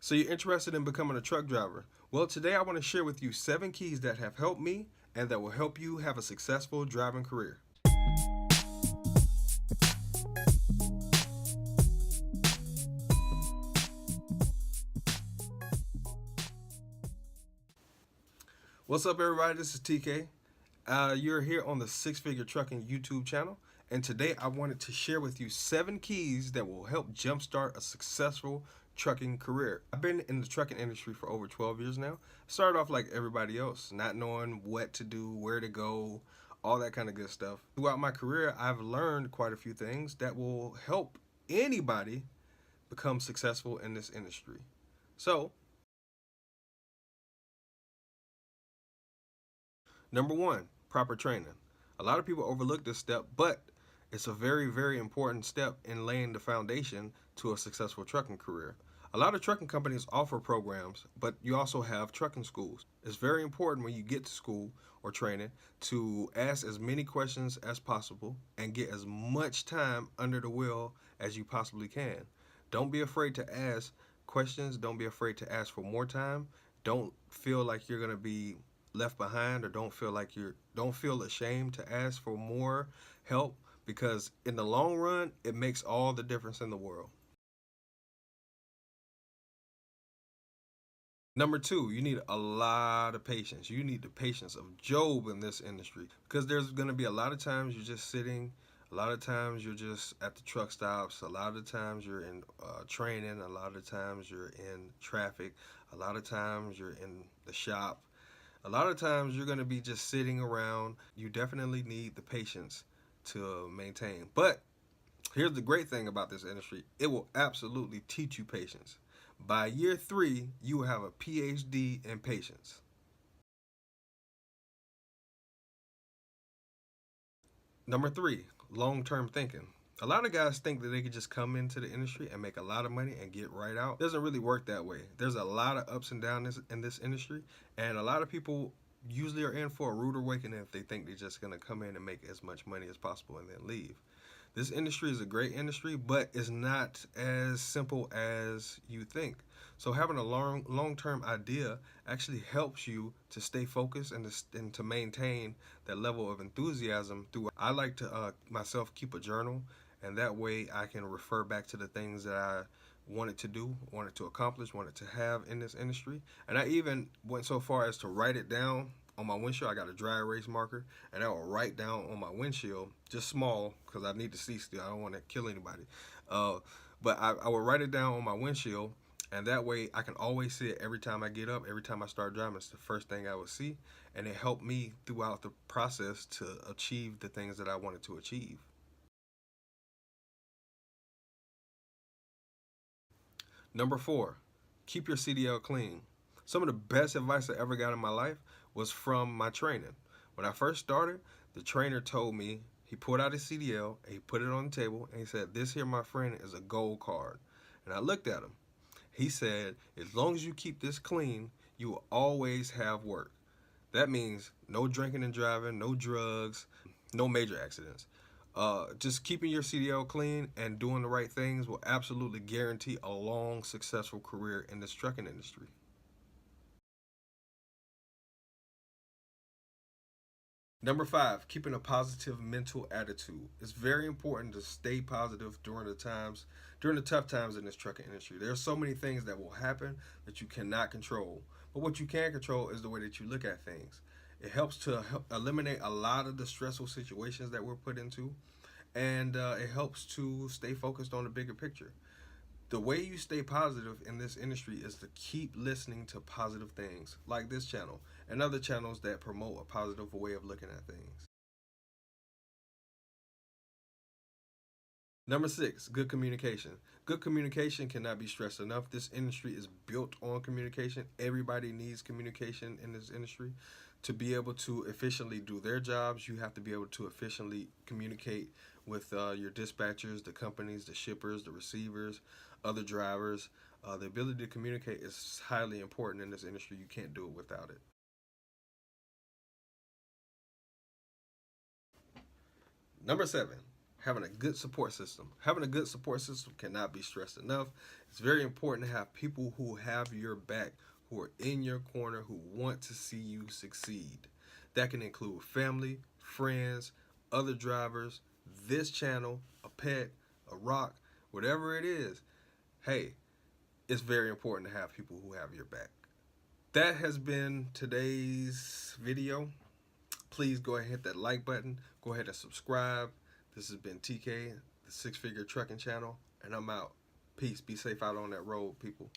So you're interested in becoming a truck driver? Well, today I want to share with you 7 keys that have helped me and that will help you have a successful driving career. What's up, everybody? This is TK. You're here on the Six Figure Trucking YouTube channel, and today I wanted to share with you 7 keys that will help jumpstart a successful trucking career. I've been in the trucking industry for over 12 years now. I started off like everybody else, not knowing what to do, where to go, all that kind of good stuff. Throughout my career, I've learned quite a few things that will help anybody become successful in this industry. So, number 1, proper training. A lot of people overlook this step, but it's a very, very important step in laying the foundation to a successful trucking career. A lot of trucking companies offer programs, but you also have trucking schools. It's very important when you get to school or training to ask as many questions as possible and get as much time under the wheel as you possibly can. Don't be afraid to ask questions. Don't be afraid to ask for more time. Don't feel like you're going to be left behind, or don't feel ashamed to ask for more help, because in the long run it makes all the difference in the world. Number 2, you need a lot of patience. You need the patience of Job in this industry, because there's going to be a lot of times you're just sitting, a lot of times you're just at the truck stops, a lot of times you're in training, a lot of times you're in traffic, a lot of times you're in the shop. A lot of times you're going to be just sitting around. You definitely need the patience to maintain. But here's the great thing about this industry: it will absolutely teach you patience. By year 3, you will have a PhD in patience. Number 3, long-term thinking. A lot of guys think that they could just come into the industry and make a lot of money and get right out. It doesn't really work that way. There's a lot of ups and downs in this industry, and a lot of people usually are in for a rude awakening if they think they're just going to come in and make as much money as possible and then leave. This industry is a great industry, but it's not as simple as you think. So having a long-term idea actually helps you to stay focused and to maintain that level of enthusiasm through. I like to myself keep a journal, and that way I can refer back to the things that I wanted to do, wanted to accomplish, wanted to have in this industry. And I even went so far as to write it down on my windshield. I got a dry erase marker, and I will write down on my windshield, just small, because I need to see still. I don't want to kill anybody. But I will write it down on my windshield, and that way I can always see it every time I get up, every time I start driving. It's the first thing I would see, and it helped me throughout the process to achieve the things that I wanted to achieve. Number 4, keep your CDL clean. Some of the best advice I ever got in my life was from my training. When I first started, the trainer told me, he pulled out his CDL and he put it on the table and he said, "This here, my friend, is a gold card." And I looked at him. He said, "As long as you keep this clean, you will always have work." That means no drinking and driving, no drugs, no major accidents. Just keeping your CDL clean and doing the right things will absolutely guarantee a long, successful career in this trucking industry. Number 5, keeping a positive mental attitude. It's very important to stay positive during the tough times in this trucking industry. There are so many things that will happen that you cannot control. But what you can control is the way that you look at things. It helps to eliminate a lot of the stressful situations that we're put into, and it helps to stay focused on the bigger picture. The way you stay positive in this industry is to keep listening to positive things like this channel and other channels that promote a positive way of looking at things. Number 6, good communication. Good communication cannot be stressed enough. This industry is built on communication. Everybody needs communication in this industry. To be able to efficiently do their jobs, you have to be able to efficiently communicate with your dispatchers, the companies, the shippers, the receivers, other drivers. The ability to communicate is highly important in this industry. You can't do it without it. Number 7, having a good support system. Having a good support system cannot be stressed enough. It's very important to have people who have your back, who are in your corner, who want to see you succeed. That can include family, friends, other drivers, this channel, a pet, a rock, whatever it is. Hey, it's very important to have people who have your back. That has been today's video. Please go ahead and hit that like button. Go ahead and subscribe. This has been TK, the Six Figure Trucking Channel, and I'm out. Peace. Be safe out on that road, people.